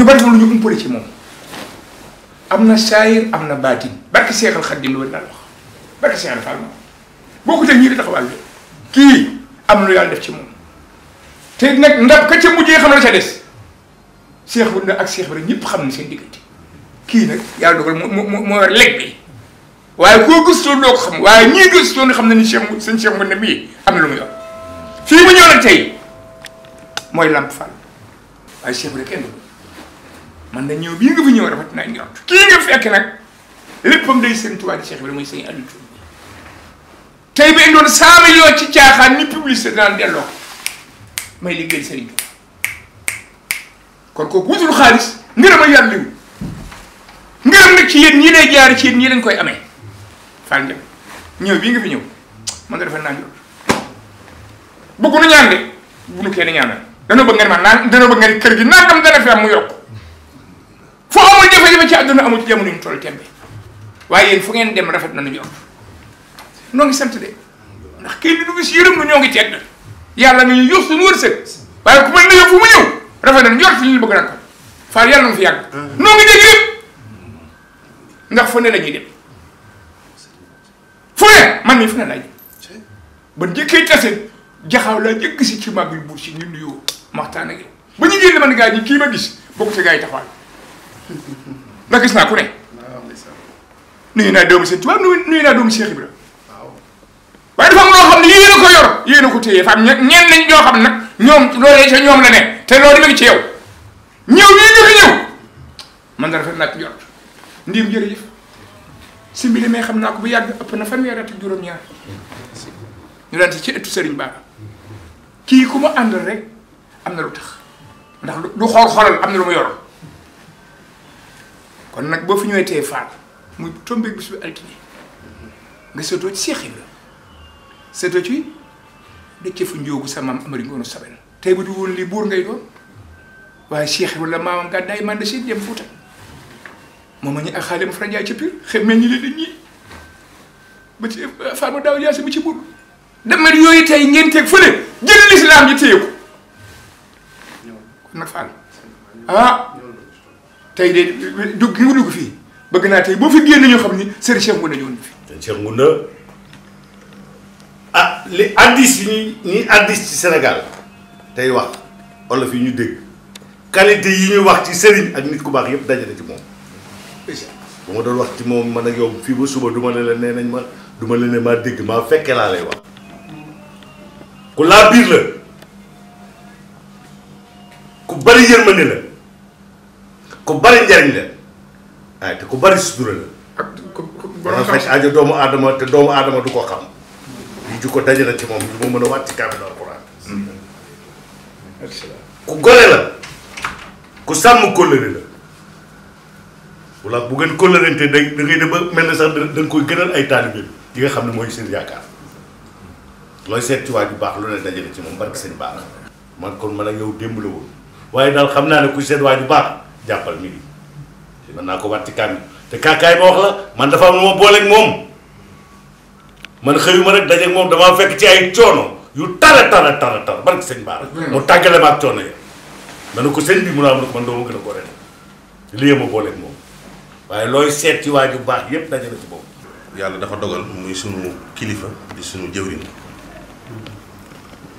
ñu bari lu ñu umpale ci moom am na saayir am na baatin barke Seexal Xaddim lu daal wax barke Seexal Fall moom boo ko teg ñii di taxawal bi kii am na lu yàlla def ci moom te nag ndab ka ca mujjee xam la ca des Seex bu ne ak Seex bi rek ñëpp xam ne seen diggante kii nag yàlla dogal moo yor lekk bi waaye koo gëstoo doo ko xam waaye ñii gëstoo nga xam ne ni sëñ Cheikh Ngounda mii am na lu mu yor fii mu ñëw nag tey mooy Lamp Fall waaye Cheikh bi rek kenn man na ñëw bii nga fi ñëw rafet naa njort kii nga fekk nag léppam day sëñ Tuubaa di Cheikh bi mooy sëñ Aliou Touré tey bi indoon 100 millions ci caaxaan ni publicité daan delloo may liggéey sëriñ Tuubaa kon kooku wutul xaalis ngërëm a yàlla liw ngërëm nag ci yéen ñii lay jaar ci yéen ñii lañ koy amee Fall Ndiaye ñëw bii nga fi ñëw man nga defal naa njort bëggu nu ñaan de bu nu kenn ñaanal danoo bëgg ngeen man naan danoo bëgg ngeen kër gi nangam dana fi am mu yokk foo amul jafe-jafe ci àdduna amul ci jamono ñu toll tembe waaye yéen fu ngeen dem rafet na nu njort noo ngi sant de ndax kenn du gis yërëm nu ñoo ngi tedd yàlla nga ñu yox suñu wërsëg waaye ku mel ne yow fu mu ñëw rafet na njort li ñu bëgg nag ko Fall yàlla na fi yàgg noo ngi dégg lépp ndax fu ne la ñuy dem fu ne man mii fu ne laa jëm ba njëkkee tase jaxaw laa jëkk si ci mag yu buur si ñu nuyoo waxtaan ak yow ba ñu génn man gaa ñi kii ma gis bokk ci gaa yi taxawal ndax gis naa ku ne nuyu naa doomu Sëñ Tuubaa nuyu naa doomu Cheikh Ibra waaye dafa am loo xam ne yéen a ko yor yéen a ko téye fa am ñenn nañ ñoo xam ne nag ñoom loolee ca ñoom la ne te loolu mi ngi ci yow ñëw yi ñu fi ñëw man da rafet naa ci jot ndiim jërëjëf si mbir mi xam naa ko bu yàgg ëpp na fanweeri at ak juróom-ñaar ñu daan ci ëttu Serigne Ba kii ku ma àndal rek am na lu tax ndax du xoolal am na lu mu yor kon nag boo fi ñëwee tey Fall muy tombeeg bis bi altine nga seetoo ci Cheikh Ibra seetoo ci dëcc fu njóogu sa maam Amari Ngoone Sobel tey bu du woon lii buur ngay doon waaye Cheikh Ibra la maamam gàddaay man de si dem Fuuta moom ñu ak xaale ma Fara Njaay ca Pire xëy na ñu leen ñii ba ci Fama daaw yaa si ba ci buur demet yooyu tey ngeen teg fële jël lislaam ji téye ko kon nag Fall ah tey de dugg nga dugg fii bëgg naa tey boo fi génn ñoo xam ni sëriñ Cheikh Ngounda ñëwoon fi. sëriñ Cheikh Ngounda ah li addis yi ñuy addis ci Sénégal tey wax wala fi ñu dégg qualité yi ñuy wax ci sëriñ ak nit ku baax yëpp dajale ci moom. bu ma doon wax ci moom man ak yow fii ba suba du ma ne la nee nañ ma du ma la ne maa dégg maa fekkee laa lay wax ku laa biir la ku bari yërmande la ku bari njariñ la waaye te ku bari sutura la. ak dana faj aajo doomu aadama te doomu aadama du ko xam yu ju ko dajale ci moom du ma mën a wàcc ci kaamil Alxuraan ku gore la ku sàmm kóllëre la wala bu ngeen kóllërante da ngay dem ba mel ne sax da nga koy gënal ay taalibe yi nga xam ne mooy seen yaakaar looy seet ci waa ju baax lu ne dajale ci moom barke seen baax man kon man ak yow démb la woon waaye daal xam naa ne ku seet waa ju baax jàppal mi ngi mën naa ko wat ci kaamil te kaakaay ma wax la man dafa am lu ma booleeg moom man xëyuma rek dajeeg moom damaa fekk ci ay coono yu tara barke sëñ baax mu tàggale ma ak coono ya ma ne ko sëñ bi mun a am na ko man doo ma gën a gore lii ma booleeg moom waaye looy seet ci waa ju baax yépp dajale ci boobu. yàlla dafa dogal muy sunu kilifa di sunu jëwriñ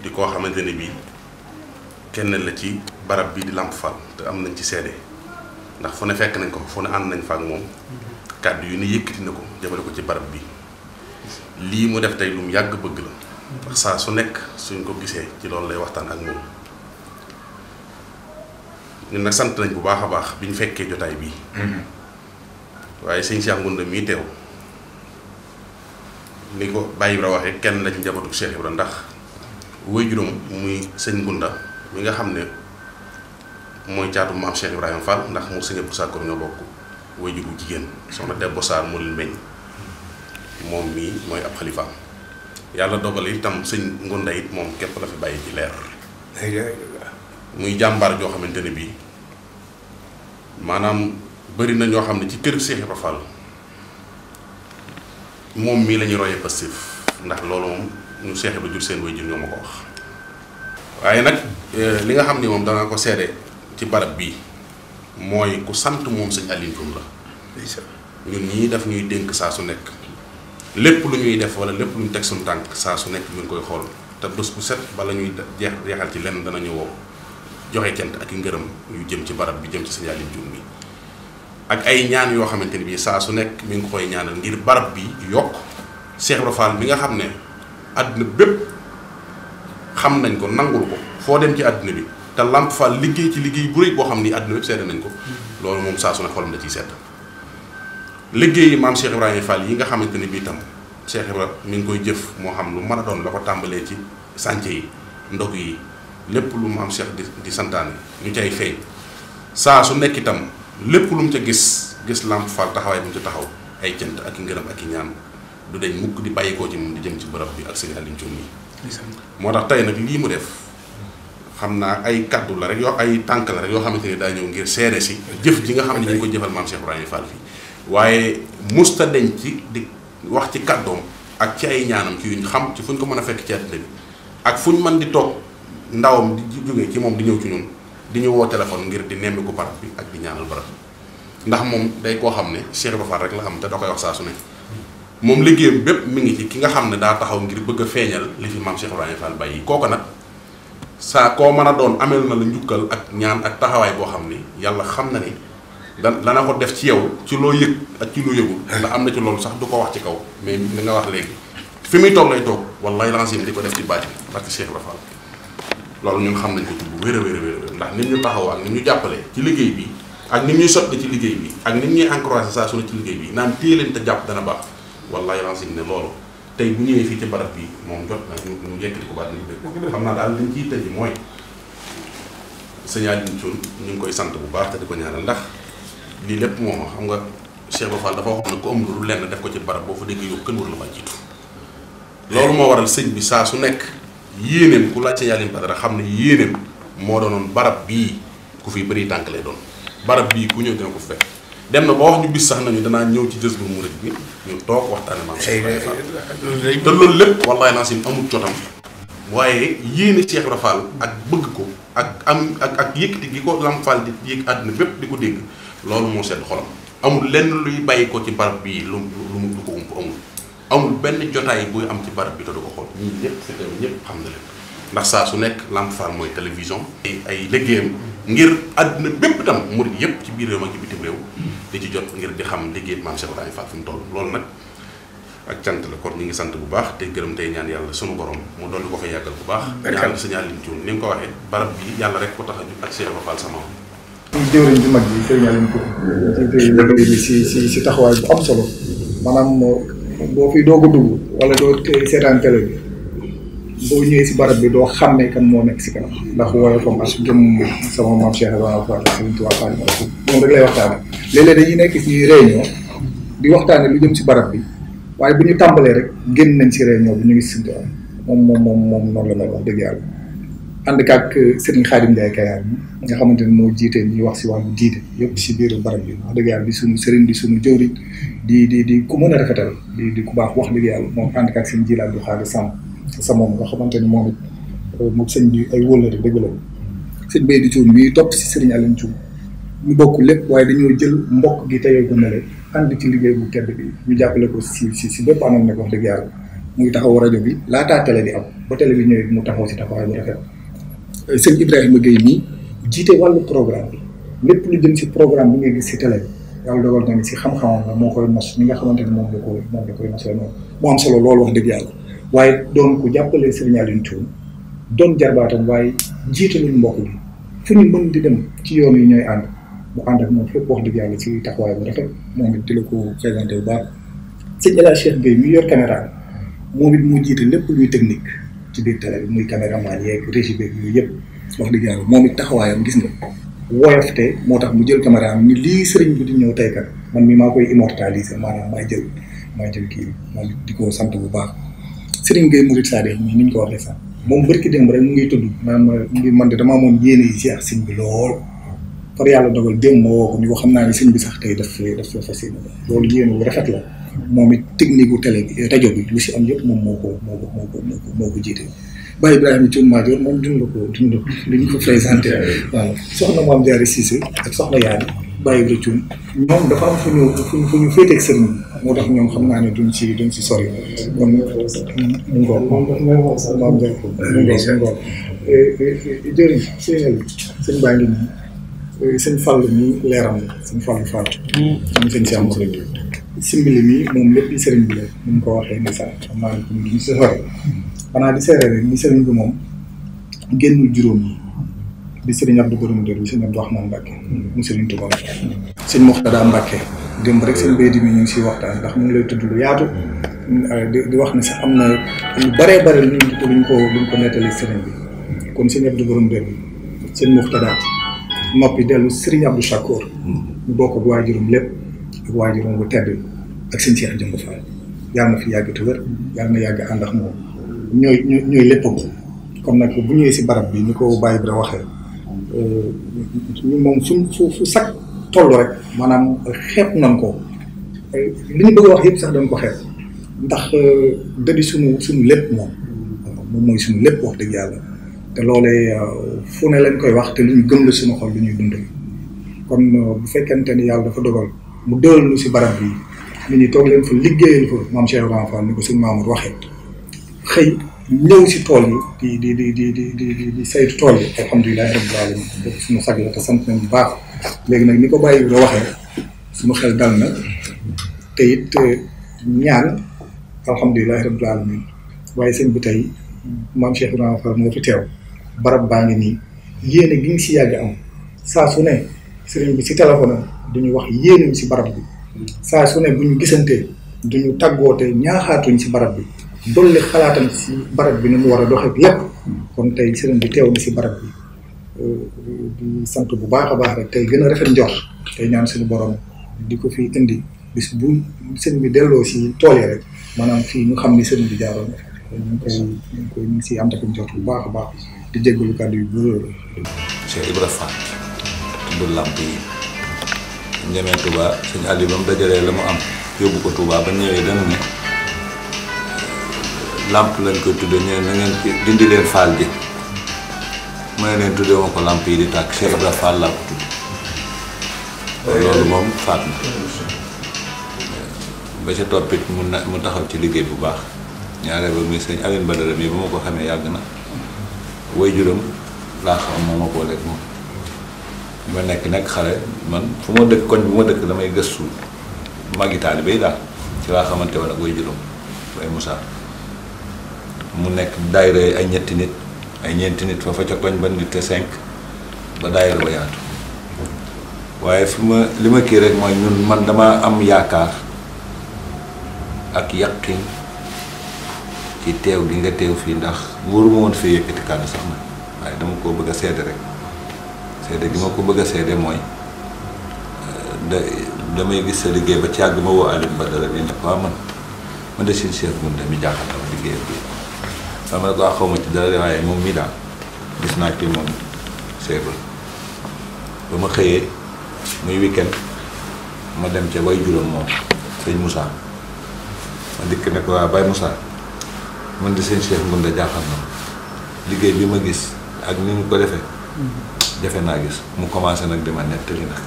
di koo xamante ne bii kenn la ci barab bi di Lamp Fall te am nañ ci seede ndax fu ne fekk nañ ko fu ne ànd nañ fa ak moom kàddu yu ne yëkkati na ko jëmale ko ci barab bi lii mu def tey lu mu yàgg bëgg la ndax saa su nekk suñ ko gisee ci loolu lay waxtaan ak moom ñun nag sant nañ bu baax a baax bi ñu fekkee jotaay bii. waaye sëñ Cheikh Ngounda mii teew ni ko Baye Ibra waxee kenn la ci njabootu Cheikh Ibra ndax waajuram muy sëñ Ngounda mi nga xam ne mooy caatu maam Cheikh Ibrahima Fall ndax mu sëñ Abdou Sakkoor ñoo bokk waajur bu jigéen soxna Debbo Sarr mu leen meññ moom mii mooy ab xalifaam yàlla dogal itam sëñ Ngounda it moom képp la fi bàyyi ci leer muy jàmbaar joo xamante ne bii maanaam bëri na ñoo xam ne ci kër Cheikh Ibra Fall moom mii la ñuy royee Pastef ndax loolu moom ñu Cheikh Ibra jur seen waajur ñoo ma ko wax waaye nag li nga xam ni moom danga ko seede ci barab bii mooy ku sant moom sëñ Alioune Thioune la ñun ñii daf ñuy dénk saa su nekk lépp lu ñuy def wala lépp lu ñu teg suñu tànk saa su nekk mi ngi koy xool te bés bu set bala ñuy jeexal ci lenn danañu woo joxe cant ak i ngërëm yu jëm ci barab bi jëm ci sëñ Alioune Thioune bi ak ay ñaan yoo xamante ni bii saa su nekk mi ngi koy ñaanal ngir barab bi yokk Cheikh Ibra Fall bi nga xam ne àdduna bépp xam nañ ko nangul ko foo dem ci àdduna bi te Lamp Fall liggéey ci liggéey bu rëy boo xam ni àdduna bépp seede nañ ko loolu moom saa su ne xolam da ciy sedd liggéey maam Cheikh Ibrahima Fall yi nga xamante ni bii tam Cheikh Ibra mi ngi koy jëf moo xam lu mën a doon la ko tàmbalee ci sànce yi ndog yi lépp lu maam Cheikh di santaane ñu cay feeñ saa su nekk itam lépp lu mu ca gis Lamp Fall taxawaay bu mu ca taxaw ay cant ak i ngërëm ak i ñaan du dañ mukk di bàyyikoo ci moom di jëm ci bërëb bi ak sëñ Alioune Thioune moo tax tey nag lii mu def xam naa ay kaddu la rek yoo ay tànk la rek yoo xamante ni daa ñëw ngir seede si jëf ji nga xam ne ñu ngi ko jëfal maam Cheikh Ibrahima Fall fii waaye musta deñ ci di wax ci kàddoom ak ci ay ñaanam ci yuñ xam ci fu ñu ko mën a fekk ci àddina bi ak fu ñu mën di toog ndawam di jógee ci moom di ñëw ci ñun di ñu woo téléphone ngir di nemmiku barab bi ak di ñaanal barab bi ndax moom day koo xam ne Cheikh Ibra Fall rek la xam te da koy wax saa su ne moom liggéeyam bépp mi ngi ci ki nga xam ne daa taxaw ngir bëgg a feeñal li fi maam Cheikh Ibrahima Fall bàyyi kooku nag saa koo mën a doon amel na la njukkal ak ñaan ak taxawaay boo xam ni yàlla xam na ni dana ko def ci yow ci loo yëg ak ci loo yëgul ndax am na ci loolu sax du ko wax ci kaw mais li nga wax léegi fi muy toog lay toog wallaay lancim di ko def ci baatin parce que Cheikh Ibra Fall loolu ñun xam nañ ko ci bu wér a wér a wér ndax nit ñu taxaw ak nit ñu jàppale ci liggéey bi ak nit ñuy sotti ci liggéey bi ak nit ñuy encouragé saa su ne ci liggéey bi naan téye leen te jàpp dana baax wallaay lancim ne loolu tey bu ñëwee fii ci barab bi moom jot na ñu yekkati ko baat ni dëgg xam naa daal liñ ciy tëj mooy sëñ Alioune Thioune ñu ngi koy sant bu baax te di ko ñaanal ndax lii lépp moom xam nga Cheikh Ibra Fall dafa waxoon ne ku amul lu lenn def ko ci barab boo fa dégg yow kenn war la fa jiitu loolu moo waral sëñ bi saa su nekk yéeneem ku laaj sëñ Alioune Badara xam ne yéeneem moo doonoon barab bii ku fi bëri tànk lay doon barab bii ku ñëw dina ko fekk dem na ba wax ñu bis sax nañu danaa ñëw ci Jazboul Mouride bi ñu toog waxtaane maam Cheikh Ibra Fall te loolu lépp wallaay naa si amul jotam waaye yéene Cheikh Ibra Fall ak bëgg ko ak am ak yëkkati gi ko Lamp Fall di yëg àdduna bépp di ko dégg loolu moo sedd xolam amul lenn luy bàyyi ko ci barab bii lu du ko ump amul benn jotaay buy am ci barab bi te du ko xool ñun ñëpp c'était ñëpp xam na leen ndax saa su nekk Lamp Fall mooy télévision ay liggéeyam ngir àdduna bépp itam murid yëpp ci biir réew ak ci bitim réew di ci jot ngir di xam liggéey maam Cheikh Ibrahima Fall fi mu toll loolu nag ak cant la kon ñu ngi sant bu baax te gërëm tey ñaan yàlla sunu borom mu dolli ko fa yàggal bu baax ñaan sëñ Alioune Thioune ni nga ko waxee barab bi yàlla rek ko tax a jug ak Cheikh Ibra Fall sama jëwriñ bi mag bi sëñ Alioune Thioune bi si taxawaay bu am solo maanaam boo fi doog a dugg wala doo seetaan télé bi boo ñëwee si barab bi doo xam ne kan moo nekk si kanam ndax woyofam ak jëm sama maam Cheikh Ibrahima Fall Sëriñ Tuubaa Fall moom rek lay waxtaane léeg-léeg dañuy nekk si réunion di waxtaane lu jëm si barab bi waaye bu ñu tàmbalee rek génn nañ si réunion bi ñu ngi si moom noonu la may wax dëgg yàlla ànd ak Serigne Khadim Ndiaye Kayar bi nga xamante ne moo jiite ñuy wax si wàllu diine yëpp si biir barab bi wax dëgg yàlla di suñu Serigne di suñu jëwriñ di ku mën a rafetal di ku baax wax dëgg yàlla moom ànd ak seen jilaat du xaali sa moom nga xamante ni moom it moom sëñ bi ay wóllare dëgg la sëñ Bay di Thioune bi topp si Serigne Alioune Thioune ñu bokk lépp waaye dañoo jël mbokk gi teyoo ko nele ànd ci liggéey bu tedd bi ñu jàppale ko si bépp anam nag wax dëgg yàlla muy taxaw rajo bi laataa télé di am ba télé bi ñëwee mu taxaw si taxawaay bu rafet sëñ Ibrahima Gueye mii jiite wàllu programme bi lépp lu jëm si programme bi ngay gis si télé bi yàlla dogal na ni si xam-xamam la moo koy nos ñi nga xamante ni moom la koy nosee noonu mu am solo loolu wax dëgg yàlla waaye doon ko jàppale Serigne Alioune Thioune doon jarbaatam waaye jiite luñu mbokk bi fu ñu mën di dem ci yoon yi ñooy ànd mu ànd ak moom fépp wax dëgg yàlla ci taxawaay bu rafet moom it di la ko présenté bu baax sëñ El Hadj Cheikh Gueye mi yor caméra moom it moo jiite lépp luy technique ci biir télé bi muy caméraman yeeg régie beeg yooyu yëpp wax dëgg yàlla moom it taxawaayam gis nga woyofte moo tax mu jël caméra am ni lii sëriñ bi di ñëw tey kat man mi maa koy immortaliser maanaam maa jël kii moom it di ko sant bu baax Serigne Gueye Mouride Sadikh mi ni ñu ko waxee sax moom bërki démb rek mu ngi tudd man de damaa moom yéene yi jeex sëñ bi lool par yàlla dogal démb ma woo ko ni ko xam naa ni sëñ bi sax tey daf fas yéene loolu yéene bu rafet la moom it technique gu télé bi rajo bi lu si am yëpp moom moo ko jiite Baye Ibrahima Thioune Madior moom dund li ñu ko présenté waaw soxna Mame Diarra Cissé ak soxna Yaani Baye Ibrahima Thioune ñoom dafa am fu ñu féeteeg sëriñ bi moo tax ñoom xam naa ne duñ ci sori kon mu ngoog Mame Diarra jërëjëf sëñ baa ngi nii sëñ Fall mi leeram la sëñ Fall Fall am sëñ si am simbili mi moom lépp sëriñ bi la ni mu ko waxee ni sax xam naa ne duñ si sori xanaa di seere rek ni sëriñ bi moom génnul juróom yi di sëriñ Abdou Borom Dër bi sëriñ Abdou Rahman Mbacke mu sëriñ Touba sëñ Moxtada Mbacke démb rek seen béykat mi ñu ngi siy waxtaan ndax mu ngi lay tudd lu yaatu di wax ni sax am na lu baree bare luñ ko nettali sëriñ bi kon sëñ Abdou Borom Dër bi sëñ Moxtada noppi dellu sëriñ Abdou Chakour ñu bokk ak waajurum lépp ak waajurum bu tedd ak sëñ Cheikh Jëmb Fall yàlla na fi yàgg te wér yàlla na yàgg ànd ak moom ñooy lépp kon nag bu ñëwee si barab bi ni ko Baye Ibra waxee moom fu sax toll rek maanaam xeeb nañ ko li ñu bëgg a wax yëpp sax dañ ko xeeb ndax dëddi suñu lépp moom mooy suñu lépp wax dëgg yàlla te loolee fu ne lañ koy wax te lu ñu gëm la suñu xol lu ñuy dund kon bu fekkente ni yàlla dafa dogal mu dëwal ñu si barab bi nit ñi toog leen fa liggéeyal fa maam Cheikh Ibrahima Fall ni ko sëñ Mamour waxee xëy ñëw si tool yi di saytu tool yi alhamdulilah rabbil alamin def suñu sag la te sant nañ bu baax léegi nag ni ko Baye Ibra waxee suñu xel dal na te it ñaan alhamdulilah rabbil alamin waaye sëñ bi tey maam Cheikh Ibrahima Fall moo fi teew barab baa ngi nii yéene gi ñu si yàgg am saa su ne sëriñ bi si téléphone duñu wax yéene si barab bi saa su ne bu ñu gisantee duñu tàggoote ñaaxaatuñ si barab bi dolli xalaatam si barab bi ni mu war a doxee lépp kon tey sëriñ bi teew na si barab bi di sant bu baax a baax rek tey gën a rafet njort tey ñaan suñu borom di ko fi indi bis bu sëriñ bi delloo si tool yi rek maanaam fii ñu xam ni sëriñ bi jaaroon na ñu ngi si am tamit njort bu baax a baax di jéggalu kàddu yu bëri. Cheikh Ibra Fall tudd làmp yi ñemee Touba suñu àll ba mu dajalee la mu am yóbbu ko Touba ba ñëwee dana ne làmp lañ koy tudde ñëw na ngeen dindi leen faal ji mu ne leen tuddee ma ko làmp yi di tàkk Cheikh Ibra Fall laa ko tudde loolu moom faat na ba ca toppit mu taxaw ci liggéey bu baax ñaareel ba muy sëñ Aline Badara mi ba ma ko xamee yàgg na way juróom laa xam moo ma booleeg moom ma nekk xale man fu ma dëkk koñ bu ma dëkk damay gëstu magi taalibe yi daal ci laa xamante woon ak way juróom Baye Moussa mu nekk daayira ay ñetti nit ay ñeenti nit foofa ca koñ ba nit te 5 ba daayira ba yaatu waaye li ma kii rek mooy ñun man dama am yaakaar ak yaqin ci teew gi nga teew fii ndax wóoruma woon fii yëkkati kàddu sax na waaye dama koo bëgg a seede rek seede gi ma ko bëgg a seede mooy damay gis sa liggéey ba ci àgg ma woo Aline Badara bi ne ko man de seen Cheikh Gounda mi jaaxal dama liggéey bi sama ne ko xaw ma ci dara waaye moom mii daal gis naa ci moom seebal ba ma xëyee muy weekend ma dem ca way juróom moom sëñ Moussa ma dikk ne ko waa Baye Moussa man de seen Cheikh Gounda jaaxal na liggéey bi ma gis ak ni ñu ko defee defe naa gis mu commencé nag dama nettali nag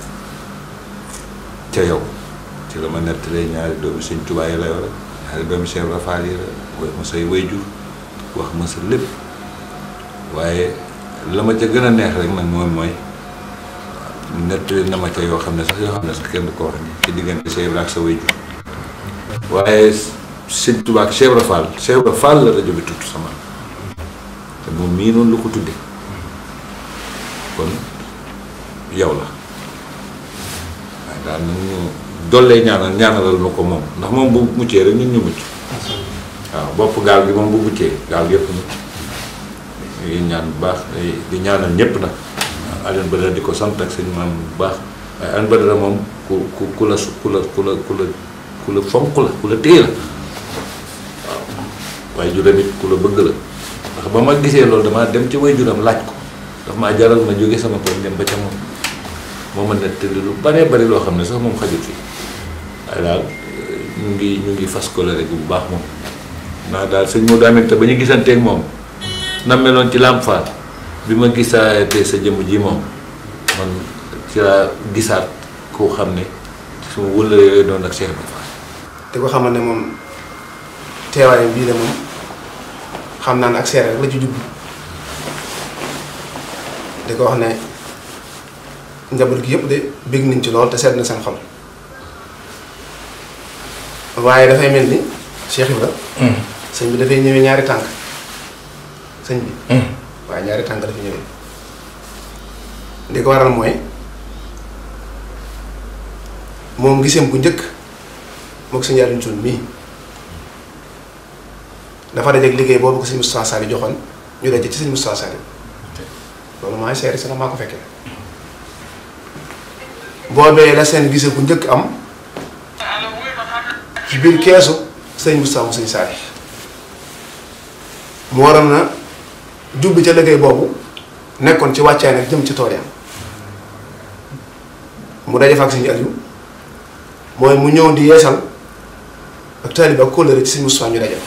ca yow ci la ma nettalee ñaari doomi sëñ Tuubaa yi la yore ñaari doomi Cheikh Ibra Fall yi la way ma say wayjur wax ma sa lépp waaye la ma ca gën a neex rek nag mooy nettali na ma ca yoo xam ne sax kenn du ko wax ni ci diggante Cheikh Ibra ak sa wayjur waaye sëñ Tuubaa ak Cheikh Ibra Fall la rajo bi tudd sama te moom mii noonu lu ko tudde kon yow la waaye daal nag ñu dollee ñaanalal ma ko moom ndax moom bu muccee rek ñun ñu mucc waaw bopp gaal gi moom bu muccee gaal yëpp mucc ngi ñaan bu baax di ñaanal ñëpp nag Aline Badara di ko sant ak sëñ maam bu baax waaye Aline Badara moom ku la fonk la ku la téye la waaw waaye juram it ku la bëgg la ndax ba ma gisee loolu damaa dem ci way juram laaj ko daf maa jaral ma jóge sama koñ dem ba ca moom moo ma nettali lu baree bari loo xam ne sax moom xajut fi waaye daal ñu ngi fas ko la rek bu baax moom naa daal sëñ moo daanante ba ñu gisanteeg moom na meloon ci Lamp Fall bi ma gisaatee sa jëmm ji moom man ci laa gisaat koo xam ne suma wëllëre yooyu doon ak Cheikh Ibrahima Fall. te ko xamal ne moom teewaayam bii de moom xam naa ne ak seere rek la ci jublu di ko wax ne njaboot gi yëpp de bég nañ ci lool te sedd na seen xol waaye dafay mel ni Cheikh Ibra sëñ bi dafay ñëwee ñaari tànk sëñ bi waaye ñaari tànk dafa ñëwee li ko waral mooy moom giseem bu njëkk moog sëñ Aliou Thioune mii dafa dajeeg liggéey boobu ko sëñ Moustapha Sall joxoon ñu daje ci sëñ Moustapha Sall loolu maa seeri si na maa ko fekkee boobee la seen gise bu njëkk am ci biir keesu sëñ Moustapha mu sëñ Sall mu waroon na jubbi ca liggéey boobu nekkoon ci wàccaay nag jëm ci tool ya mu daje fa ak sëñ Aliou mooy mu ñëw di yeesal ak taalibe ak kóllëre ci sëñ Moustapha ñu daje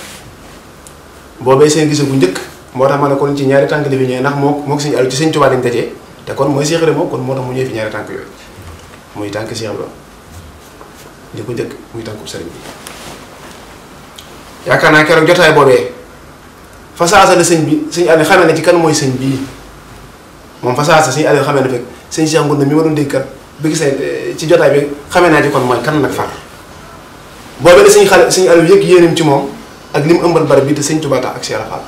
boobee seen gise bu njëkk moo tax ma ne kon ci ñaari tànk li fi ñëwee ndax moo sëñ Aliou ci sëñ Tuubaa dañ dajee te kon mooy Cheikh Ibrahima kon moo tax mu ñëwee fi ñaari tànk yooyu muy tànk Cheikh Ibrahima li ko njëkk muy tànkub sëriñ bi yaakaar naa keroog jotaay boobee fa saasa la sëñ bi sëñ Aliou xamee na ci kan mooy sëñ bii moom fa saasa sëñ Aliou xamee na fekk sëñ Cheikh Ngounda mi ma doon dégg kat bi gisee ci jotaay bi xamee naa ci kon mooy kan nag far boobee la sëñ Aliou yëg yéenim ci moom ak li mu ëmbal barab bi te sëñ Tuubaa tax ak Cheikh Fall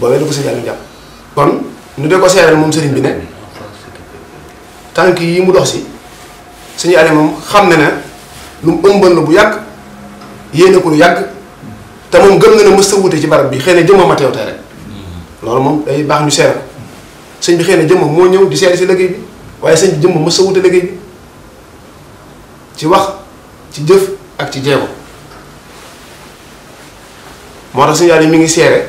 boobee la ko sëñ Aliou jàpp kon ñu dee ko seeral moom sëriñ bi ne tànk yi mu dox si sëñ Aliou moom xam na ne lu mu ëmbal la bu yàgg yéene ko lu yàgg te moom gëm na ne mës ta wute ci barab bi xëy na jëmmam a teew tey rek loolu moom day baax ñu seere ko sëñ bi xëy na jëmmam moo ñëw di seere si liggéey bi waaye sëñ bi jëmmam mës ta wute liggéey bi ci wax ci jëf ak ci jeego moo tax sëñ Aliou mi ngi seere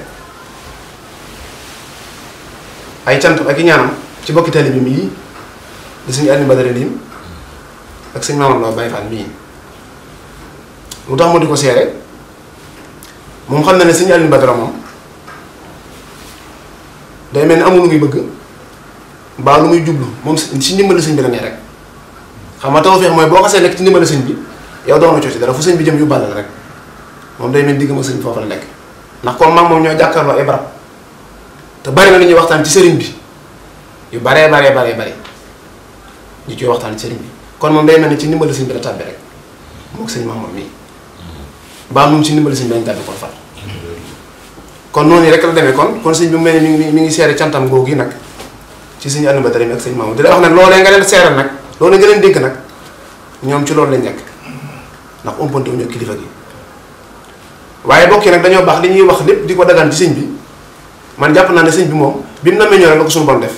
ay cantam ak i ñaanam ci bokki taalibe bi mii di sëñ Aliou Badara Lim ak sëñ Mamadou Lo Baye Fall mii lu tax ma di ko seere moom xam na ne sëñ Aliou Badara moom day mel ni amul lu muy bëgg mbaa lu muy jublu moom si ndimbali sëñ bi la ne rek xam nga tawfeex mooy boo xasee nekk ci ndimbali sëñ bi yow doon na cooci dara fu sëñ bi jëm yóbbaale la rek moom day mel digg ma sëñ bi foofu la nekk ndax comme maam moom ñoo jàkkaarloo ay barab te bari na lu ñuy waxtaan ci sëriñ bi yu baree ñu ciy waxtaan ci sëriñ bi kon moom day mel ni ci ndimbali sëñ bi la tàbbi rek moog sëñ Mamadou mii mbaa moom ci ndimbali sëñ bi lañ tàbbi kon far kon noonu rek la demee kon sëñ bi mu mel ni mi ngi seere cantam googu yi nag ci sëñ Aliou Badara mi ak sëñ Mamadou di la wax nag loolee nga leen seeral nag loolee nga leen dégg nag ñoom ci loolu lañ nekk ndax umpante wuñu kilifa gi waaye bokk yi nag dañoo baax li ñuy wax lépp di ko dagaan ci sëñ bi man jàpp naa ne sëñ bi moom bi mu na meññoo rek la ko suñu bon def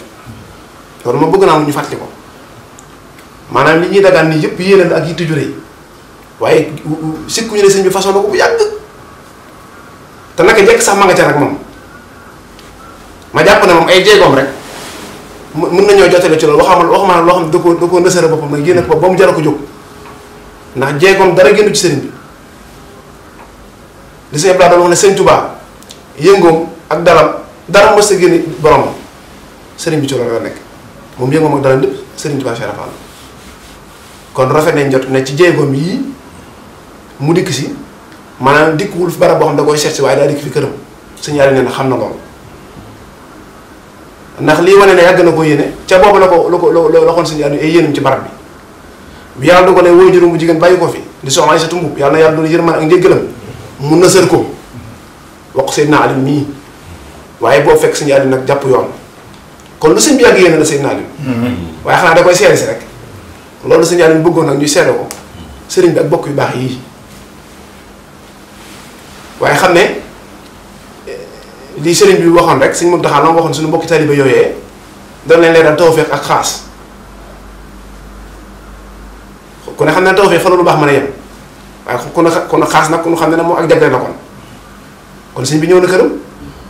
loolu ma bëgg naa mu ñu fàttali ko maanaam li ñuy dagaan nii yëpp yéene la ak yitte ju rëy waaye sikkuñu ne sëñ bi façon na ko bu yàgg te naka njëkk sax ma nga ca nag moom ma jàpp ne moom ay jéegoom rek mën nañoo jotale ci loolu waxuma loo xam ne da koo nësëra boppam nag génne ko ba mu jar ko jóg ndax jéegoom dara génnu ci sëriñ bi li sëñ Ibrahima wax ne sëñ Touba yëngoom ak dalam dara mës a génne boromam sëriñ bi ci loolu la nekk moom yëngoom ak dalam lépp sëriñ Touba Cheikh Fall kon rafet nañ jot ne ci jéegoom yii mu dikk si maanaam dikkwul fi barab boo xam da koy seet si waaye daa dikk fi këram sëñ Aliou nee na xam na loolu ndax lii wane ne yàgg na ko yéene ca boobu la xoon sëñ Aliou ay yéenam ci barab bi yàlla dogalee wooy juróom bu jigéen bàyyi ko fi di soxna Aïssatou Mbuub yàlla na yàlla doon yërmaan ak njéggalam mun na sër ko wax ko Seydina Aliou mii waaye boo fekk sëñ Aliou nag jàpp yoon kon lu sëñ bi yàgg yéene la Seydina Aliou waaye xanaa da koy seere si rek loolu sëñ Aliou bëggoon nag ñuy seere ko sëriñ bi ak bokk yu baax yii waaye xam ne lii sëriñ bi waxoon rek sëñ Mountakha la waxoon suñu mbokki taaliba yooyee doon leen leeral tawfeex ak xaas ku ne xam ne tawfeex fa la lu baax mën a yem waaye ku ne xaas nag ku ne xam ne moom ak jagle la kon sëñ bi ñëw na këram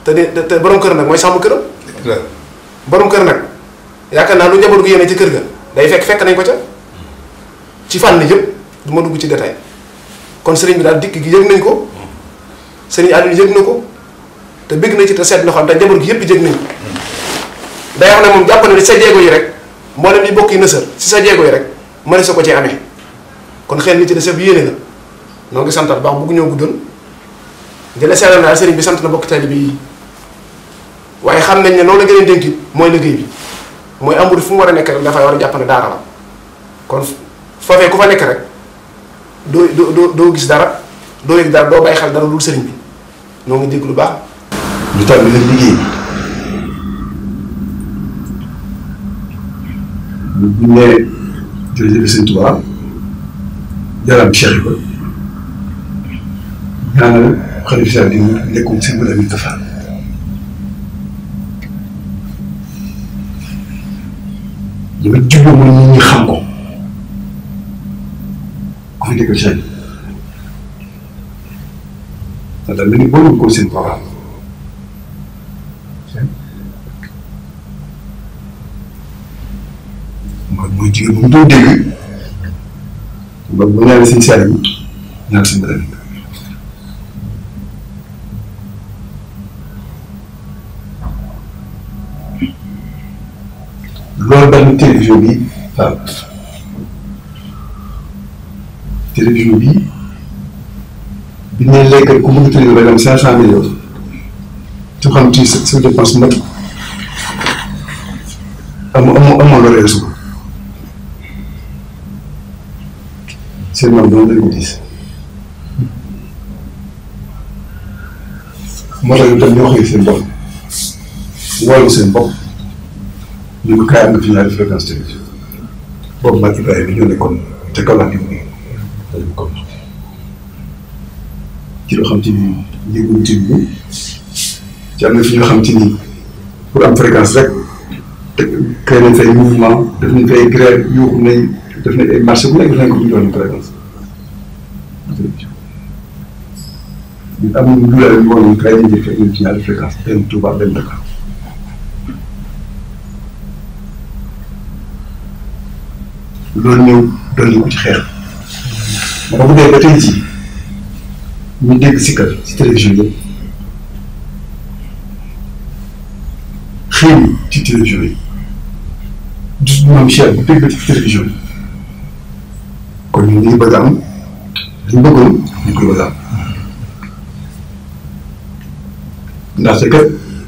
te borom kër nag mooy sàmm këram borom kër nag yaakaar naa lu njaboot gu yéene ci kër ga day fekk nañ ko ca ci fànn yëpp du ma dugg ci détail kon sëriñ bi daal dikk gi yëg nañ ko sëriñ Aliou yëg na ko te bëgg na ci te seet na xool te njaboot gi yëpp jëg nañ day wax ne moom jàpp na ne sa jéego yi rek mboolem li bokk yi nësër si sa jéego yi rek mëne sa ko ci amee kon xëy na ci des yëpp yéene la noo ngi santal baax bugg ñëw guddal di la seetal naa sëriñ bi sant na bokk taalibe yi waaye xam nañ ne noonu la gën a dénk mooy liggéey bi mooy amul fu mu war a nekk rek dafay war a jàpp ne daara la kon foofee ku fa nekk rek doo gis dara doo yëg dara doo bàyyi xel dara dul sëriñ bi noo ngi dégg lu baax. ñu tàmbali leen liggéey bi bu ñu nee jërëjëf Sëñ Tuubaa jaraam Cheikh Ibra ñaanal xalifa bi mu nekkoon si mbir mi dafa li ma jublu mooy nit ñi xam ko ku fi nekkal Cheikh ndax daal ni boole ko seen programme mooy jigéen bu mu doon dégg ba bu ñaanee seen seere bi ñaan si mbir mi loolu benn télévision bi waaw télévision bi ne léegi ku bëgg tëjee ba dem 500 millions te xam ci sa dépense mat amoo loo reesu ko seen maam doon dañ ko gis moo tax itam ñoo xëy seen bopp wóolu seen bopp ñu ko kaay am na fi ñaari fréquence télévision boobu mag Ibrahima bi ñoo nekkoon te kaw laa déglu ci loo xam te ni yëngu ci bi ci am na fi ñoo xam te ni pour am fréquence rek te créé nañ fay mouvement def nañ fay grève yuuxu nañ def nañ ay marché bu nekk def nañ ko bu ñu doon fréquence ñun am nañu lu la leen woon créé nañ fekk nañ ci ñaari fréquence benn Touba benn Dakar loolu ñëw dolli ko ci xeex ma ko bu dee ba tey jii ñu dégg sikkar ci télévision yëpp xëy ci télévision yi dus bu am cher bu dégg ci télévision yi kon ñu ngi bëgg a am li ñu bëggoon ñu koy bëgg a am ndaxte kat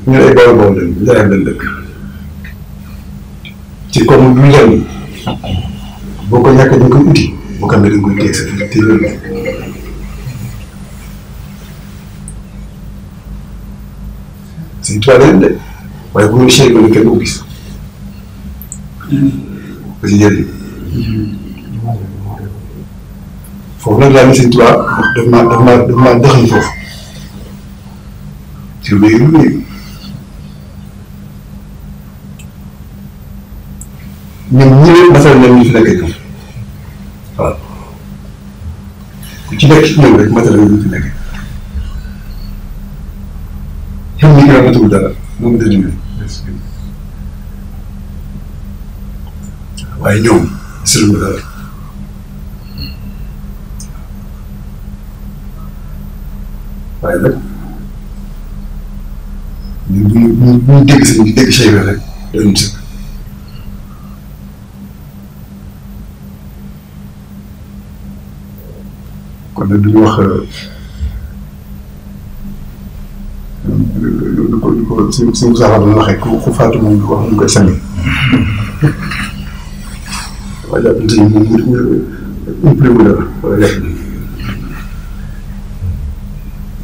ñu ay bawal bawal lañ njaayam lañ dëkk ci comme lu lenn boo ko ñàkkee dañ koy uti boo ko amee dañ koy téye sa te loolu Sëñ Tuubaa leen de waaye bu ñu Cheikh Ibra kenn ko gis ba si jëriñ foofu nag laa ne Sëñ Tuubaa daf maa dëxañ foofu ci lu léegi ñun ñëwee masal ñoom ñu fi nekkee ñoom waaw ku ci nekk ñoom rek masal ñu fi nekkee ñoom ñu ngi amatul dara moom la ñu waaye ñoom seetlu dara waaye nag ñun bu ñu dégg seen dégg Cheikh Ibra rek dañu sëkk kon nag du ñu wax lu ko suñu saafara doon waxee ku faatu moom du ko wax ñu koy sànni waaye jàpp nañu ne moom mu imprimé la wala yàq na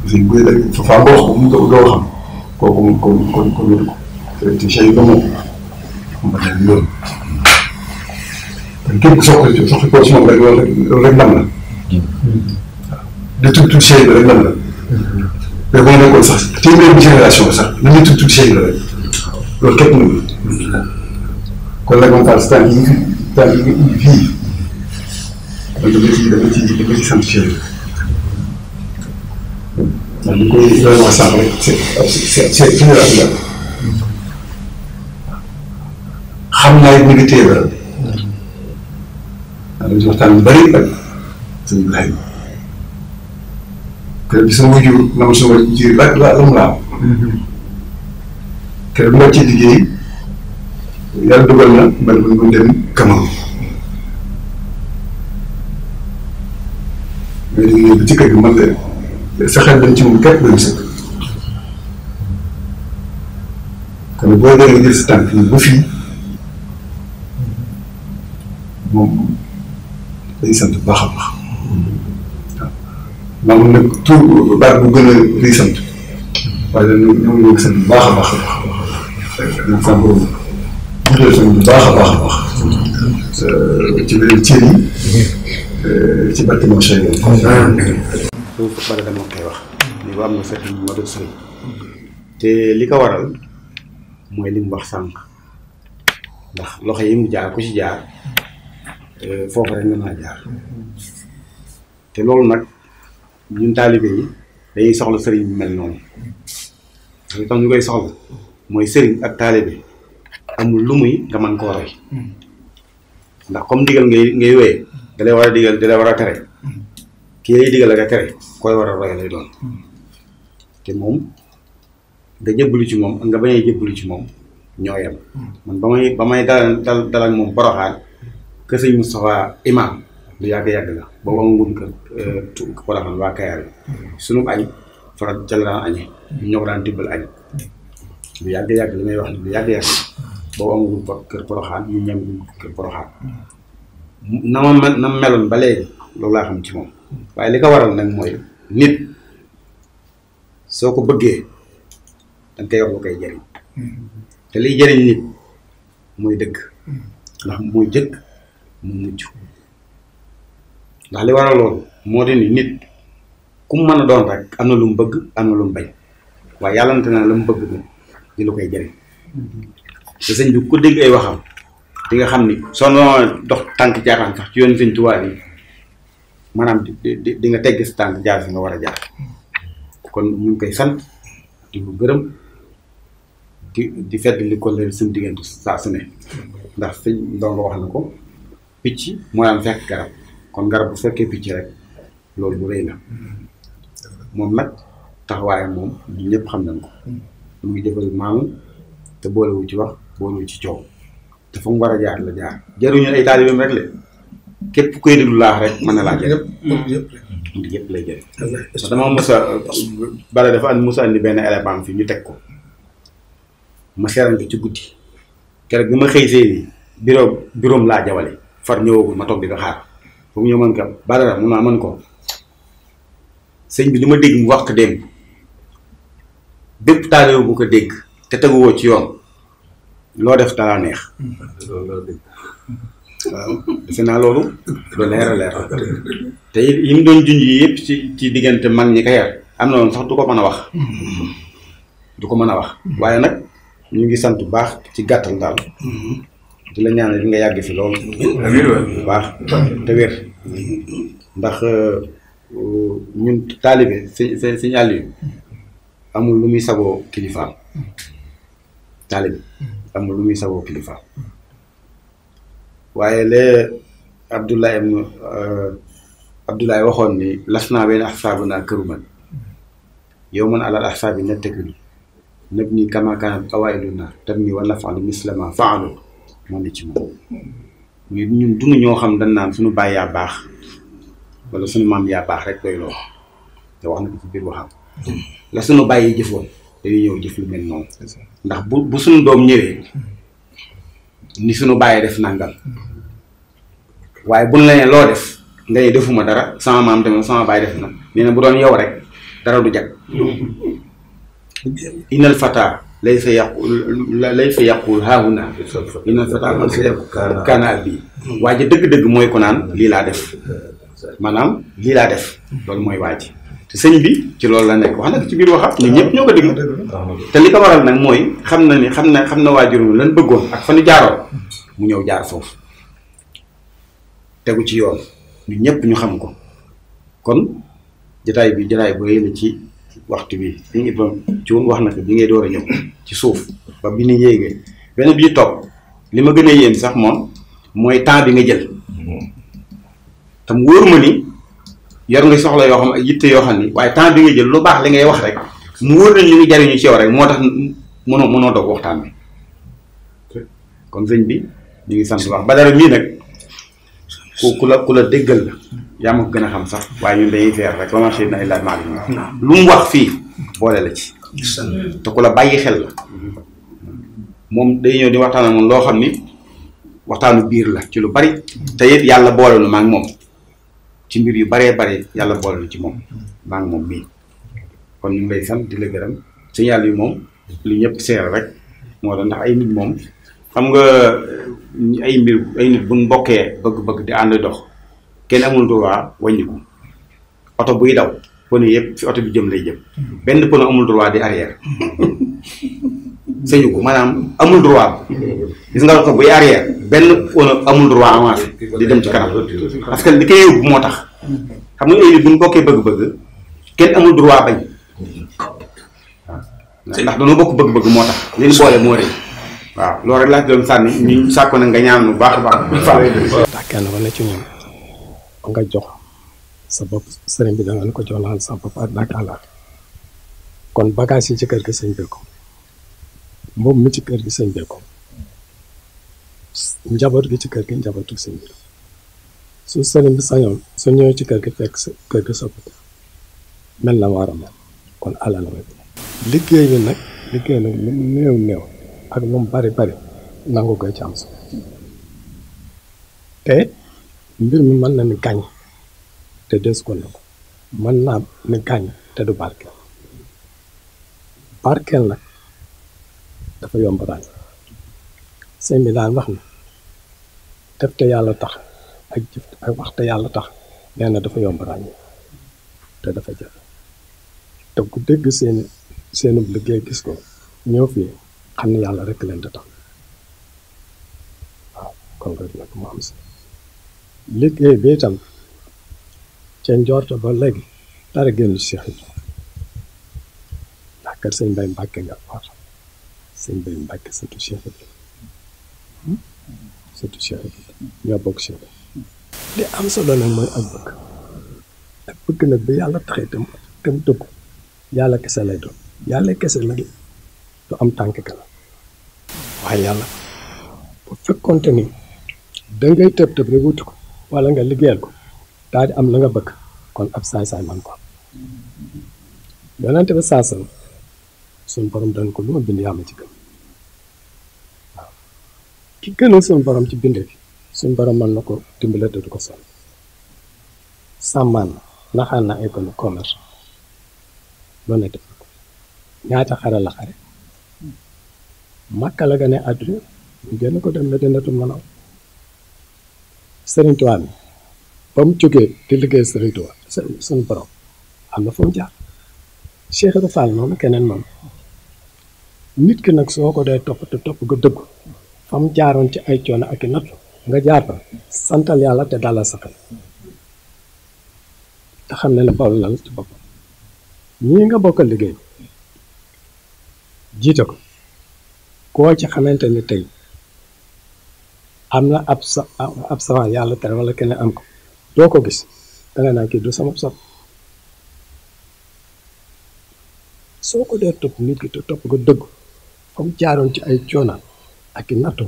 parce que bu dee fa nga wax ko mu doo xam kooku moom kon wéru ko te Cheikh ba moom xam nga ne loolu kon képp ku soxla ko si moom rek loolu rek ndam la de tuuti Cheikh Ibra rek ndam la mais boo nekkoon sax téeméer bi génération sax li ñuy tuuti Cheikh Ibra rek loolu képp na kon nag man daal temps yi fii man dama ci sant Cheikh Ibra ndax li koy doon wax sànq rek c'est génération xam naa it ñu ngi téye ba daal di waxtaan lu bëri ak sëñ Ibrahima te bi sama wujur na ma sama ji la mu laa keroog nga ci liggéey yàlla dugal na man mu dem Cameroun mais dañu ñëw ba ci kër gi man la sa xel dañ ci moom képp lañu sëkk kon boo dee nga jël sa tànk ba fii moom day sant bu baax a baax waaw maanaam nag tur baat bu gën a day sant waaye dañu ñoo ngi sant bu baax a baax a baax dañ sant bu baax a baax a baax ci beneen cër yi ci bâtiment Cheikh foofu bari dama koy wax ni ko am na fekk ma doon sëriñ te li ko waral mooy li mu wax sànq ndax loxo yi mu jaar ku ci jaar foofu rek nga mën a jaar te loolu nag ñun taalibe yi dañuy soxla sëriñ bi mel noonu li tax ñu koy soxla mooy sëriñ ak taalibe amul lu muy nga mën koo roy ndax comme digal ngay wéyee da lay war a digal da lay war a tere kii lay digal ak a tere koy war a roy lay doon te moom nga jëbbalu ci moom ak nga bañ a jëbbalu ci moom ñoo yem man ba may dal ak moom Porokhane kër sëñ Moustapha imam lu yàgg-yàgg la boobu amagul kër Porokhane waa Kayar yi sunu añ faral jël daan añee ñoo ko daan tibbal añ lu yàgg-yàgg li may wax ni lu yàgg-yàgg boobu amagul kër Porokhane ñu ñem kër Porokhane na ma meloon ba léegi loolu laa xam ci moom waaye li ko waral nag mooy nit soo ko bëggee danga koy wax lu koy jëriñ te liy jëriñ nit mooy dëgg ndax mooy jëkk mu mujj ndax li waral loolu moo di ni nit ku mu mën a doon rek am na lu mu bëgg am na lu mu bañ waaye yàllante na la mu bëgg nag di lu koy jëriñ te sëñ bi ku dégg ay waxam di nga xam ni soo doon dox tànk jaaxaan sax ci yoon sëñ Tuubaa yi maanaam di nga tegg sa tànk jaar fi nga war a jaar kon ñu ngi koy sant di ko gërëm di fedd li ko leen suñu diggante saa su ne ndax sëñ Ndongo wax na ko picc moo daan fekk garab kon garab bu fekkee picc rek loolu bu rëy na moom nag taxawaayam moom ñu ñëpp xam nañ ko mu ngi jëfal maamu te boolewu ci wax boolewu ci coow te fa mu war a jaar la jaar jaruñu ay taalibeem rek la képp koy déglu laax rek mën na laa jëriñ yëpp lay jëriñ dama mosa bare dafa and mosa andi benn élément fi ñu teg ko ma seerante ci guddi keroog bi ma xëy see nii bureau laa jawale far ñëwagul ma toog di ko xaar foofu ñëw man ko Badara mun naa mën ko sëñ bi li ma dégg mu wax ko démb bépp taalibe bu ko dégg te teguwoo ci yoon loo def talaa neex waaw defe naa loolu lu leer a leer te yi mu doon junj yi yëpp ci diggante mag ñi ko yar am na woon sax du ko mën a wax waaye nag ñu ngi sant bu baax ci gàttal daal di la ñaanal li nga yàgg fi loolu bu baax te wér ndax ñun taalibe si àll yi amul lu muy sagoo kilifaam taalibe amul lu muy sagoo kilifaam waaye lee Abdoulaye waxoon ni las naa benn axsaabu naa këru man yow man alal axsaabi nettekulu nëb nii kamaakaana awaayilu naa tam nii wa nafalu mislama faalu moo ne ci moom ñun dunu ñoo xam dañ naan suñu baay yaa baax wala suñu maam yaa baax rek doy loo te wax na ko ci biir waxam la suñu baay yi jëfoon dañuy ñëw jëf lu mel noonu ndax bu suñu doom ñëwee ni suñu bàyyi def nangam waaye buñ la nee loo def nga ne defuma dara sama maam tamit sama bàyyi def na nee na bu doon yow rek dara du jag inal fata laysa yaqul haahuna inal fata laysa yaqul kaana bii waa ji dëgg-dëgg mooy ko naan lii laa def maanaam lii laa def loolu mooy waa ji te sëñ bi ci loolu la nekk wax na ci biir waxam ñun ñëpp ñoo ko déglu te li ko waral nag mooy xam na waajurum lan bëggoon ak fa ñu jaaroon mu ñëw jaar foofu tegu ci yoon ñun ñëpp ñu xam ko kon jotaay bu rëy la ci waxtu bi li ngi doon ci woon wax na ko bi ngay door a ñëw ci suuf ba bi ñu yéegee benn bi topp li ma gën a yéem sax moom mooy temps bi nga jël tam wóor ma ni yor nga soxla yoo xam ak yitte yoo xam ni waaye temps bi nga jël lu baax li ngay wax rek mu wóor nañ li muy jariñu ci yow rek moo tax mënoo doog waxtaan bi kon sëñ bi ñu ngi sant wax Badara mii nag ku la déggal la yaa ma ko gën a xam sax waaye ñun dañuy feer rek wama shahidnaa illaa bimaa alimnaa lu mu wax fii boole la ci te ku la bàyyi xel la moom day ñëw di waxtaan ak moom loo xam ni waxtaanu biir la ci lu bari te it yàlla boole nu maa ngi moom ci mbir yu baree bari yàlla boole nu ci moom maa ngi moom mii kon ñu ngi lay sant di la gërëm sëñ yàlla yi moom lu ñëpp seer rek moo tax ndax ay nit moom xam nga ay nit buñ bokkee bëgg-bëgg di ànd dox kenn amul droit wàññiku oto buy daw pono yëpp fi oto bi jëm lay jëm benn pono amul droit di arrière sëñu ko maanaam amul droit gis nga oto buy arrière benn pono amul droit avancé di dem ci kanam parce que li koy yóbbu moo tax xam nga ay nit buñ bokkee bëgg-bëgg kenn amul droit bañ waaw ndax dañoo bokk bëgg-bëgg moo tax li ñu boole moo rëy waaw loolu rek laa doon sànni ñu sàkko na nga ñaan bu baax a baax. ndax kenn ku ne ci ñun nga jox sa bopp sëriñ bi da nga ko jox naan sa bopp ak àlla kon bagage yi ci kër gi sëñ bi ko moom mi ci kër gi sëñ bi ko njaboot gi ci kër gi njabootu sëñ bi su sëriñ bi sañoon su ñëwee ci kër gi fekk sa kër gi sopp mel na war a mel kon àlla la may liggéey bi nag lu mu néew ak lu mu bari nangu koy ci am solo te mbir mi mën na ni gàññ te des ko ne ko mën naa ni gàññ te du barkeel nag dafa yomb ràññ sëñ bi daan wax na def te yàlla tax ak jëf ak wax te yàlla tax nee na dafa yomb ràññ te dafa jafe te ku dégg seenub liggéey gis ko ñëw fii xam ne yàlla rek leen di tax waaw kon rek nag mu am si liggéey bi itam ca njorto ba léegi dara génn ci Cheikh Ibra ndax kër sëñ Mbay Mbàkke nga wax sëñ Mbay Mbàkke surtout Cheikh Ibra ñoo bokk Cheikh li am solo nag mooy ak bëgg nag bi yàlla taxee tam dëgg yàlla kese lay doon yàlla kese nag du am tànk kanam waaye yàlla bu fekkonte ni dangay tëb rek wuti ko wala nga liggéeyal ko daal di am la nga bëgg kon ab saay-saay man ko yonente bi saasam suñ borom dañ ko lu ma bind yaa ma ci gën waaw ki gënal suñ borom ci bindee fi suñ borom mën na ko dimbale te du ko sonn sàmmaan naxaan na ay kon commerce loolu ne def ko ñaata xare la xare Makka la gane àdduna ñu génn ko dem na dinatul mën a Sëriñ Tuubaa mi ba mu jógee di liggéey Sëriñ Tuubaa suñu borom am na fu mu jaar Cheikh Ibra Fall moom keneen moom nit ki nag soo ko dee topp te topp ko dëgg fa mu jaaroon ci ay coono ak i nattu nga jaar fa santal yàlla te dalal sa xel te xam ne Bawol la ci boppam ñii nga bokkal liggéey jiite ko koo ci xamante ni tey am na ab sawa yàlla tere wala keneen am ko doo ko gis danga naa kii du sama sot soo ko dee topp nit ki te topp ko dëgg fa mu jaaroon ci ay coono ak i nattu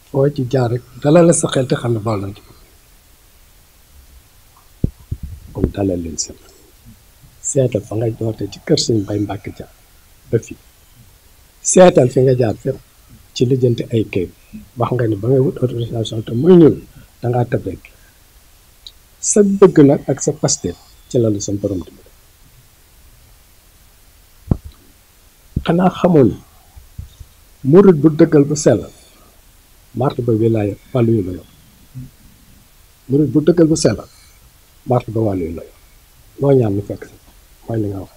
foo ci jaar rek dalal la sa xel te xam ne Bawol la ci comme dalal leen seen seetal fa nga doorte ci kër Sëñ Mbay Mbàkke jaar ba fii seetal fi nga jaar fépp ci lijjanti ay kayit wax nga ni ba ngay wut autorisation te muy ñëw dangaa tëb rek sa bëgg nag ak sa paste ci la la sa borom di xanaa xamoon murit bu dëggal bu sell marte ba wilaaya wàllu yu la yor murit bu dëggal bu sell marte ba wàllu yu la yor loo ñaan mu fekk mooy li nga wax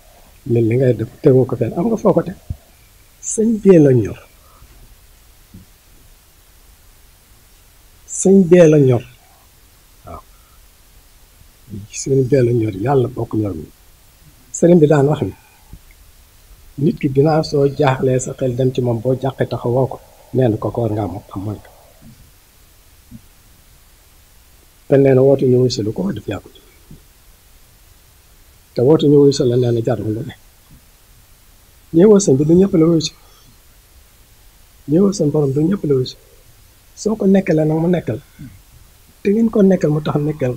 li ngay def tegoo ko fenn am nga foo ko teg sëñ bee la ñor sëñ bee la ñor waaw sëñ bee la ñor yàlla bokk ñor mi sëriñ bi daan wax ni nit ki ginnaaw soo jaaxlee sa xel dem ci moom boo jàqee taxawoo ko nee na ko war ngaa moom am mooy ko te nee na woote ñu wuy si lu ko def yàqu te woote ñu wuy si la nee na jarul lu ne ñëwoo sëñ bi du ñëpp la wuyu si ñëwoo seen borom du ñëpp la wuyu si soo ko nekkalee nag mu nekkal te ngeen ko nekkal mu tax nekkal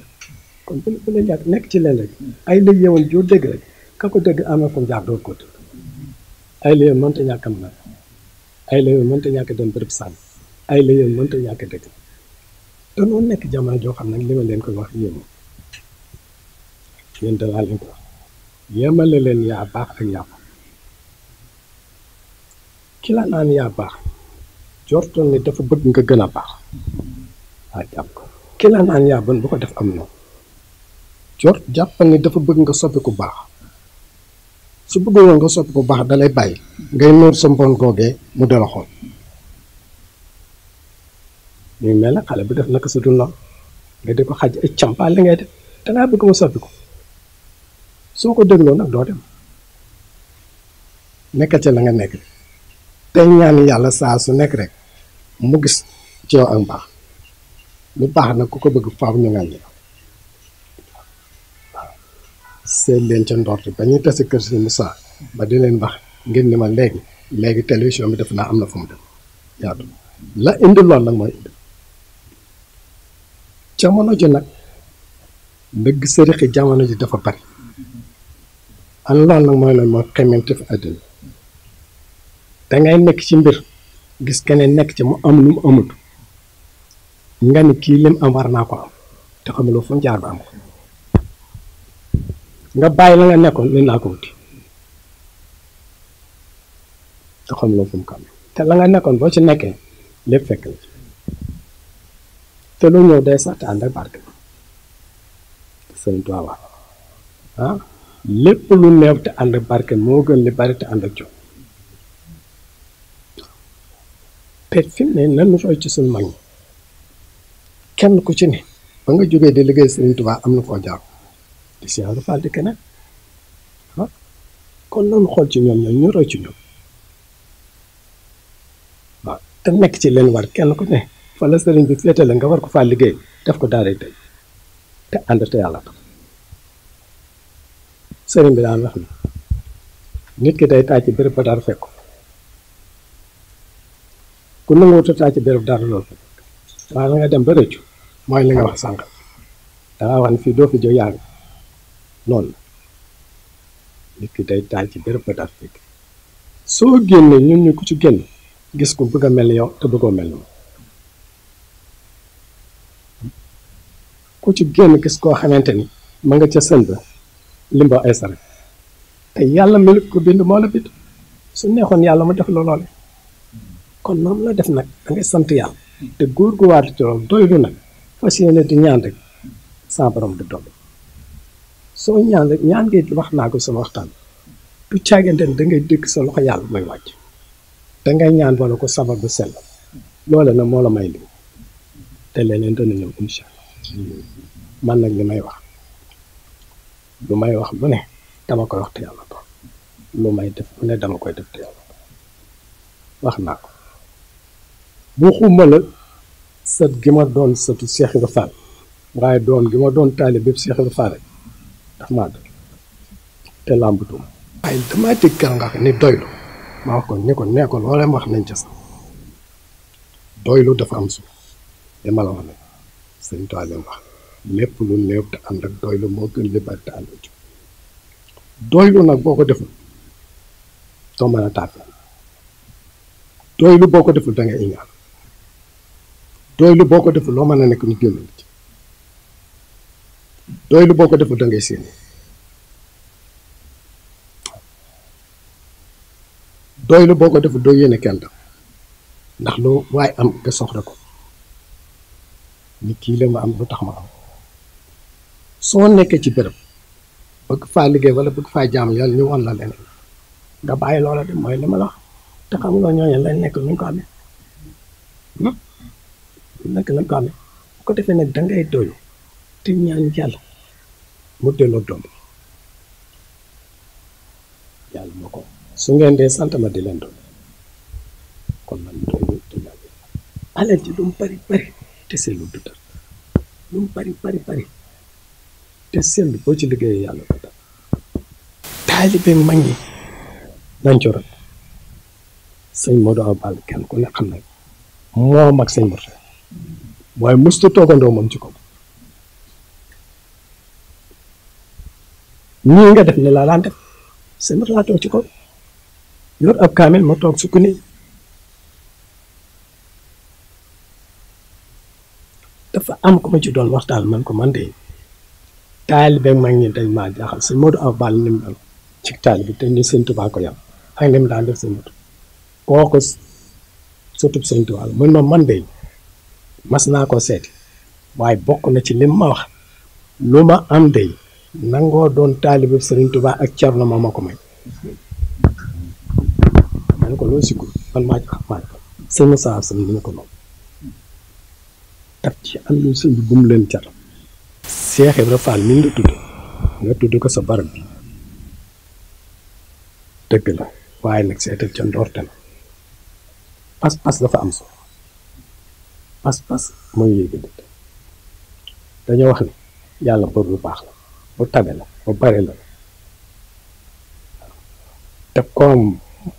kon bu la jàpp nekk ci leen rek ay lëg yewoon joo dégg rek ka ko dégg am na fu mu jaar doo ko tudd ay lëg mënta ñàkk am na ay lëg mënta ñàkk dem bërëb sànni ay lëg mënta ñàkk dégg te noonu nekk jamono joo xam nag li ma leen koy wax yéen dalaa leen ko wax yemale leen yaa baax ak yaa baax ki la naan yaa baax jortoon ni dafa bëgg nga gën a baax waa jàpp ko ki la naan yaa bon bu ko def am na jàppal ni dafa bëgg nga soppi ku baax su bëggoon nga soppi ku baax dalay bàyyi ngay noor sa mbon googee mu dala xool ñu mel na xale bu def naka sa dul noonu nga di ko xaj ay campaal li ngay def dangaa bëgg mu soppi ko soo ko dégloo nag doo dem nekk ca la nga nekk tey ñaan yàlla saa su nekk rek mu gis ci yow ak mbaax lu baax nag ku ko bëgg faaw ñu ngàññi waaw seet leen ca ndorte ba ñuy tase kër si Moussa ba di leen wax ngeen ni ma léegi télévision bi def naa am na fu mu dem yaatu la indi lool nag mooy indi jamono ji nag dëgg sërixi jamono ji dafa bari an lool nag mooy lan mooy xemente fi àddina dangay nekk ci mbir gis keneen nekk ci mu am lu mu amut nga ni kii lim am war naa ko am te xamuloo fu mu jaar ba am ko nga bàyyi la nga nekkoon ni naa ko wuti te xamuloo fu mu ko am te la nga nekkoon boo ci nekkee lépp fekk la ci te lu ñëw day sax te ànd ak barke sëñ Tuubaa wax lépp lu neew te ànd ak barke moo gën li bari te ànd ak coow te fi mu ne nanu roy ci suñu mag ñi kenn ku ci ne ba nga jógee di liggéey Sëriñ Tuubaa am na foo jaar di Cheikh Ibra Fall di keneen kon nanu xool ci ñoom ñu roy ci ñoom waaw te nekk ci leen war kenn ku ne fa la sëriñ bi féetale nga war ko faa liggéey def ko daaray tey te ànd te yàlla tax sëriñ bi daan wax ni nit ki day taaj ci béréb ba dara fekk ku nanguwut a taaj ci béréb dara loolu fekk waaye la nga dem ba rëccu mooy li nga wax sànq dangaa wax ne fii doo fi jóg yaa ngi noonu la nit ki day taaj ci béréb ba dara fekk soo génnee ñun ñu ku ci génn gis ko bëgg a mel ni yow te bëggoo mel ni moom ku ci génn gis koo xamante ni ma nga ca sën ba limba ay sare te yàlla melu ko bind moo la bind su neexoon yàlla mu def la loole kon noonu la def nag da ngay sant yàlla te góor gu waatu ci loolu doylu nag fas yéene di ñaan rek sa borom di doll soo ñaan rek ñaan ngay wax naa ko sama waxtaan du caagante ne da ngay dégg sa loxo yàlla mooy wàcc dangay ñaan wala ko sabab bu sell loole nag moo la may li te leneen dana ñëw incha allah man nag li may wax lu may wax lu ne dama koy wax te yàlla tax lu may def lu ne dama koy def te yàlla tax wax naa ko bu xuma la sët gi ma doon sëtu Cheikh Ibra Fall waaye doon gi ma doon taalibe bépp Cheikh Ibra Fall rek daf maa dëgg te làmbutuma waaye damaa dégg kar nga ni doylu ma wax ko ni ko nee ko loolee wax nañ ca sax doylu dafa am suuf li ma la wax nag sëñ Tuubaa leen wax lépp lu néew te ànd ak doylu moo gën li bari te ànd ak doylu nag boo ko deful doo mën a tàppee doylu boo ko deful da ngay iñaan doylu boo ko deful loo mën a nekk ñu génn ci doylu boo ko deful da ngay séen doylu boo ko deful doo yéene kenn tam ndax lu waaye am nga soxla ko ni kii la ma am lu tax ma am soo nekkee ci béréb bëgg faa liggéey wala bëgg faa jaam yàlla ñu won la leneen nga bàyyi loola de mooy li ma la wax te xam nga ñooñu lañ nekk luñ ko amee nekk lañ ko amee bu ko defee nag dangay doylu te ñaan yàlla mu delloo doom yàlla moo ko su ngeen dee sant ma di leen doon kon man doylu te ñaan yàlla alal ji lu mu bari bari te seetlu du dara lu mu bari bari bari te seetlu boo ci liggéeyee yàlla ko dara taalibe mag ñi nañ ci rek sëñ Modou Awa Balla kenn ku ne xam ne moom ak sëñ Mourtada waaye mësuta toogandoo moom ci kaw nii nga def ni laa daan def sëñ Mourtada toog ci kaw yor ab kaamil ma toog sukk nii dafa am ko ma ci doon waxtaan man ko man de taalibe mag ñi dañ maa jaaxal sëñ Modou Awa Balla ni mu dal ci taalibe te ni sëñ Tuubaa ko yam ak ni mu daan def sëñ Modou kooku sutub sëñ Tuubaa mun ma man de mas naa ko seeti waaye bokk na ci lim ma wax lu ma am de nangoo doon taalibe sëriñ Tuubaa ak Cerno ma ko may man ko loolu sikkul man maa xam maa ko sëñ Moussa Sam ni ko noonu daf ci am lu sëñ bi bu mu leen jar Cheikh Ibra Fall mi la tudd nga tudd ko sa barab bi dëgg la waaye nag seetal ca ndoorte la pas-pas dafa am solo pas-pas mooy yéegi dëgg dañoo wax ni yàlla bor bu baax la bu tabe la bu bare la te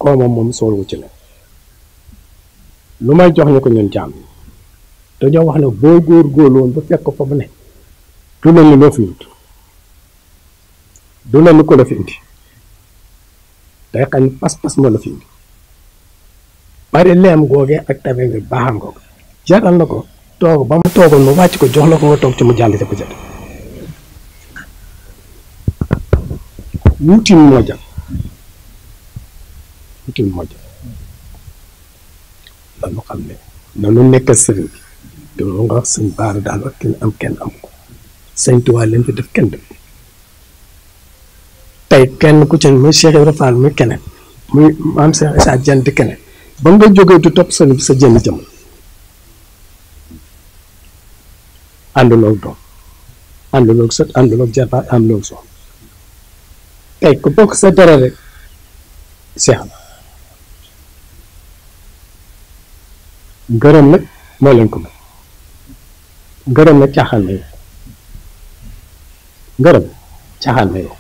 koomam moom soolwu ci la lu may jox ñu ko ñun jaam dañoo wax ne boo góor-góorlu woon ba fekk ko fa mu ne du la ni loo fi wut du la ni ko la fi indi day xam pas-pas moo la fi indi bari leem googee ak tabe nga baaxam ko jaral na ko toog ba mu toogoon mu wàcc ko jox la ko nga toog ci mu jàll ca ko jot wutin moo jam wutin moo jam lanu xam ne nanu nekk sëriñ bi te lu nga wax sëñ Baara daal wax kenn am ko sëñ Tuubaa leen fi def kenn def tey kenn ku ci muy Cheikh Ibra Fall muy keneen muy maam Cheikh Issa Diène di keneen ba nga jógee du topp sëñ bi sa jënn jëm ànduloog doom ànduloog sët ànduloog jarbaat ànduloog soxna tey ku bokk sa dara rek seex na ngërëm nag moo leen ko may ngërëm nag caaxaan na yow ngërëm caaxaan na yow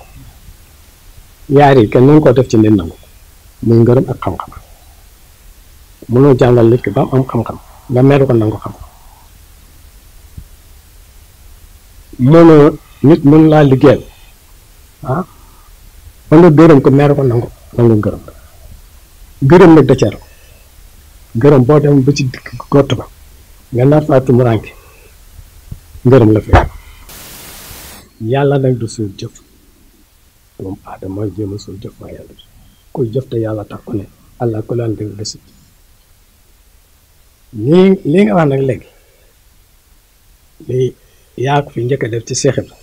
yaar yi kenn nañ koo def ci nit nangu muy ngërëm ak xam-xam mënoo jàngal nit ki ba am xam-xam nga meru ko nangu xam mënoo nit mën laa liggéeyal ba nga gërëm ko meru ko nangu ngërëm ngërëm nag da ceer ngërëm boo dem ba ci dikk gott ba nga nar faa tumuraanke ngërëm la fekk yàlla nag du suul jëf doomu aadama mooy jéem a suul jëf waaye yàlla kuy jëf te yàlla tax ko ne allah ko laan dëgg gësit lii nga wax nag léegi lii yaa ko fi njëkk a def ci Cheikh Ibra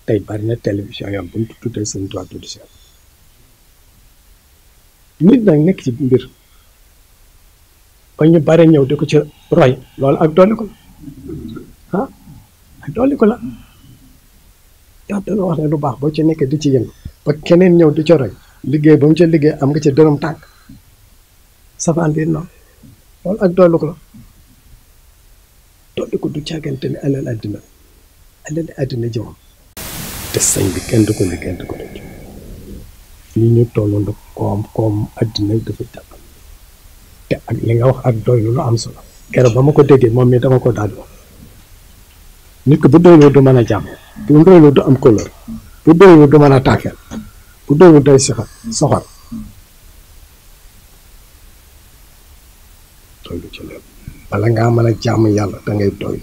tey bari na télévision yam bu ñu tuddee seen toit tudd Cheikh nit nag nekk ci mbir ba ñu bare ñëw di ko ci roy loolu ak dolli ko la ak dolli ko la tax dana wax ne lu baax boo ci nekk di ci yëngu ba keneen ñëw di ca roy liggéey ba mu ca liggéey am nga ca dërëm tànk safaan bi noonu loolu ak dolli ko la dolli ko du càggante ni alal àddina jëmam te sëñ bi kenn du ko ni kenn du ko rëcc fii ñu tollu nag koom àddina dafa jàpp te ak li nga wax ak doylu lu am solo keroog ba ma ko déggee moom mi dama ko daal di wax nit ko bu doylu du mën a jàmm bu doylu du am couleur bu doylu du mën a tàkkeel bu doylu day soxor doylu ci lépp bala ngaa mën a jàmm yàlla da ngay doylu